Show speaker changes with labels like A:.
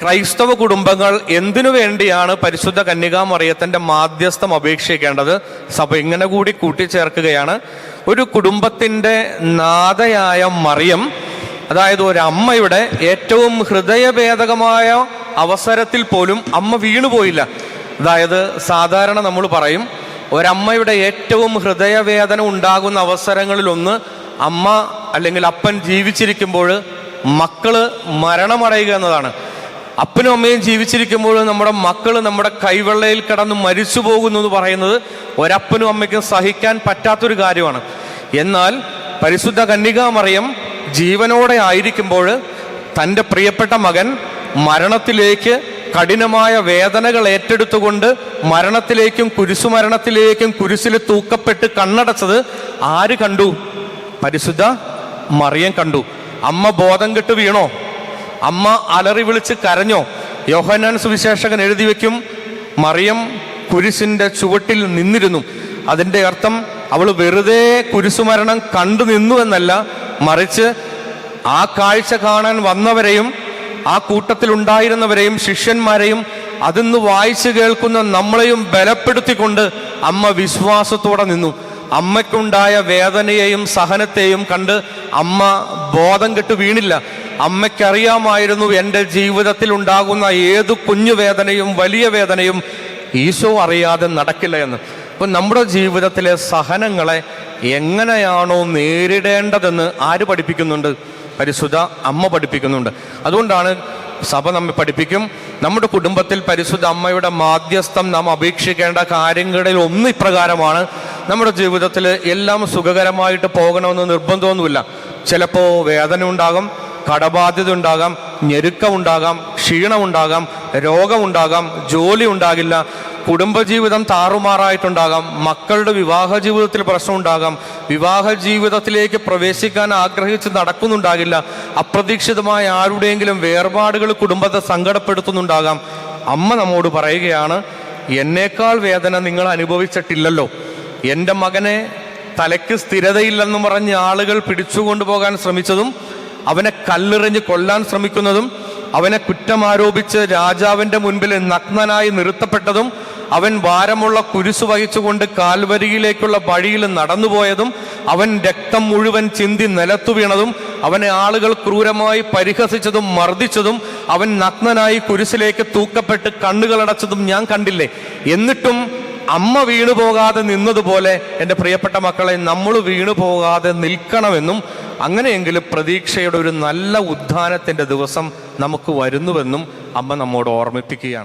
A: ക്രൈസ്തവ കുടുംബങ്ങൾ എന്തിനു വേണ്ടിയാണ് പരിശുദ്ധ കന്യകാമറിയത്തിന്റെ മാധ്യസ്ഥം അപേക്ഷിക്കേണ്ടത്? സഭ ഇങ്ങനെ കൂടി കൂട്ടിച്ചേർക്കുകയാണ്. ഒരു കുടുംബത്തിന്റെ നാഥയായ മറിയം, അതായത് ഒരമ്മയുടെ ഏറ്റവും ഹൃദയഭേദകമായ അവസരത്തിൽ പോലും അമ്മ വീണുപോയില്ല. അതായത് സാധാരണ നമ്മൾ പറയും, ഒരമ്മയുടെ ഏറ്റവും ഹൃദയവേദന ഉണ്ടാകുന്ന അവസരങ്ങളിലൊന്ന് അമ്മ അല്ലെങ്കിൽ അപ്പൻ ജീവിച്ചിരിക്കുമ്പോൾ മക്കള് മരണമടയുക എന്നതാണ്. അപ്പനും അമ്മയും ജീവിച്ചിരിക്കുമ്പോൾ നമ്മുടെ മക്കൾ നമ്മുടെ കൈവെള്ളയിൽ കിടന്ന് മരിച്ചു പോകുന്നു എന്ന് പറയുന്നത് ഒരപ്പനും അമ്മയ്ക്കും സഹിക്കാൻ പറ്റാത്തൊരു കാര്യമാണ്. എന്നാൽ പരിശുദ്ധ കന്യകാമറിയം ജീവനോടെ ആയിരിക്കുമ്പോൾ തൻ്റെ പ്രിയപ്പെട്ട മകൻ മരണത്തിലേക്ക്, കഠിനമായ വേദനകൾ ഏറ്റെടുത്തുകൊണ്ട് മരണത്തിലേക്കും കുരിശുമരണത്തിലേക്കും കുരിശിൽ തൂക്കപ്പെട്ട് കണ്ണടച്ചത് ആര് കണ്ടു? പരിശുദ്ധ മറിയം കണ്ടു. അമ്മ ബോധം കെട്ട് വീണോ? അമ്മ അലറി വിളിച്ച് കരഞ്ഞോ? യോഹന്നാൻ സുവിശേഷകൻ എഴുതി വയ്ക്കും, മറിയം കുരിശിന്റെ ചുവട്ടിൽ നിന്നിരുന്നു. അതിൻ്റെ അർത്ഥം അവൾ വെറുതെ കുരിശുമരണം കണ്ടു നിന്നു എന്നല്ല, മറിച്ച് ആ കാഴ്ച കാണാൻ വന്നവരെയും ആ കൂട്ടത്തിലുണ്ടായിരുന്നവരെയും ശിഷ്യന്മാരെയും അതിന്ന് വായിച്ചു കേൾക്കുന്ന നമ്മളെയും ബലപ്പെടുത്തിക്കൊണ്ട് അമ്മ വിശ്വാസത്തോടെ നിന്നു. അമ്മയ്ക്കുണ്ടായ വേദനയെയും സഹനത്തെയും കണ്ട് അമ്മ ബോധം കെട്ട് വീണില്ല. അമ്മയ്ക്കറിയാമായിരുന്നു എൻ്റെ ജീവിതത്തിൽ ഉണ്ടാകുന്ന ഏത് കുഞ്ഞു വേദനയും വലിയ വേദനയും ഈശോ അറിയാതെ നടക്കില്ല എന്ന്. അപ്പം നമ്മുടെ ജീവിതത്തിലെ സഹനങ്ങളെ എങ്ങനെയാണോ നേരിടേണ്ടതെന്ന് ആര് പഠിപ്പിക്കുന്നുണ്ട്? പരിശുദ്ധ അമ്മ പഠിപ്പിക്കുന്നുണ്ട്. അതുകൊണ്ടാണ് സഭ നമ്മെ പഠിപ്പിക്കും, നമ്മുടെ കുടുംബത്തിൽ പരിശുദ്ധ അമ്മയുടെ മാധ്യസ്ഥം നാം അപേക്ഷിക്കേണ്ട കാര്യങ്ങളിൽ ഒന്ന് ഇപ്രകാരമാണ്. നമ്മുടെ ജീവിതത്തിൽ എല്ലാം സുഖകരമായിട്ട് പോകണമെന്ന് നിർബന്ധമൊന്നുമില്ല. ചിലപ്പോൾ വേദന ഉണ്ടാകാം, കടബാധ്യത ഉണ്ടാകാം, ഞെരുക്കമുണ്ടാകാം, ക്ഷീണമുണ്ടാകാം, രോഗമുണ്ടാകാം, ജോലി ഉണ്ടാകില്ല, കുടുംബജീവിതം താറുമാറായിട്ടുണ്ടാകാം, മക്കളുടെ വിവാഹ ജീവിതത്തിൽ പ്രശ്നമുണ്ടാകാം, വിവാഹ ജീവിതത്തിലേക്ക് പ്രവേശിക്കാൻ ആഗ്രഹിച്ച് നടക്കുന്നുണ്ടാകില്ല, അപ്രതീക്ഷിതമായ ആരുടെയെങ്കിലും വേർപാടുകൾ കുടുംബത്തെ സങ്കടപ്പെടുത്തുന്നുണ്ടാകാം. അമ്മ നമ്മോട് പറയുകയാണ്, എന്നേക്കാൾ വേദന നിങ്ങൾ അനുഭവിച്ചിട്ടില്ലല്ലോ. എൻ്റെ മകനെ തലയ്ക്ക് സ്ഥിരതയില്ലെന്ന് പറഞ്ഞ് ആളുകൾ പിടിച്ചുകൊണ്ടുപോകാൻ ശ്രമിച്ചതും, അവനെ കല്ലെറിഞ്ഞ് കൊല്ലാൻ ശ്രമിക്കുന്നതും, അവനെ കുറ്റമാരോപിച്ച് രാജാവിൻ്റെ മുൻപിൽ നഗ്നനായി നിർത്തപ്പെട്ടതും, അവൻ ഭാരമുള്ള കുരിശു വഹിച്ചുകൊണ്ട് കാൽവരിയിലേക്കുള്ള വഴിയിൽ നടന്നുപോയതും, അവൻ രക്തം മുഴുവൻ ചിന്തി നിലത്തു വീണതും, അവനെ ആളുകൾ ക്രൂരമായി പരിഹസിച്ചതും മർദ്ദിച്ചതും, അവൻ നഗ്നനായി കുരിശിലേക്ക് തൂക്കപ്പെട്ട് കണ്ണുകളടച്ചതും ഞാൻ കണ്ടില്ലേ? എന്നിട്ടും അമ്മ വീണുപോകാതെ നിന്നതുപോലെ എൻ്റെ പ്രിയപ്പെട്ട മക്കളെ നമ്മൾ വീണുപോകാതെ നിൽക്കണമെന്നും, അങ്ങനെയെങ്കിലും പ്രതീക്ഷയുടെ ഒരു നല്ല ഉത്ഥാനത്തിൻ്റെ ദിവസം നമുക്ക് വരുന്നുവെന്നും അമ്മ നമ്മോട് ഓർമ്മിപ്പിക്കുകയാണ്.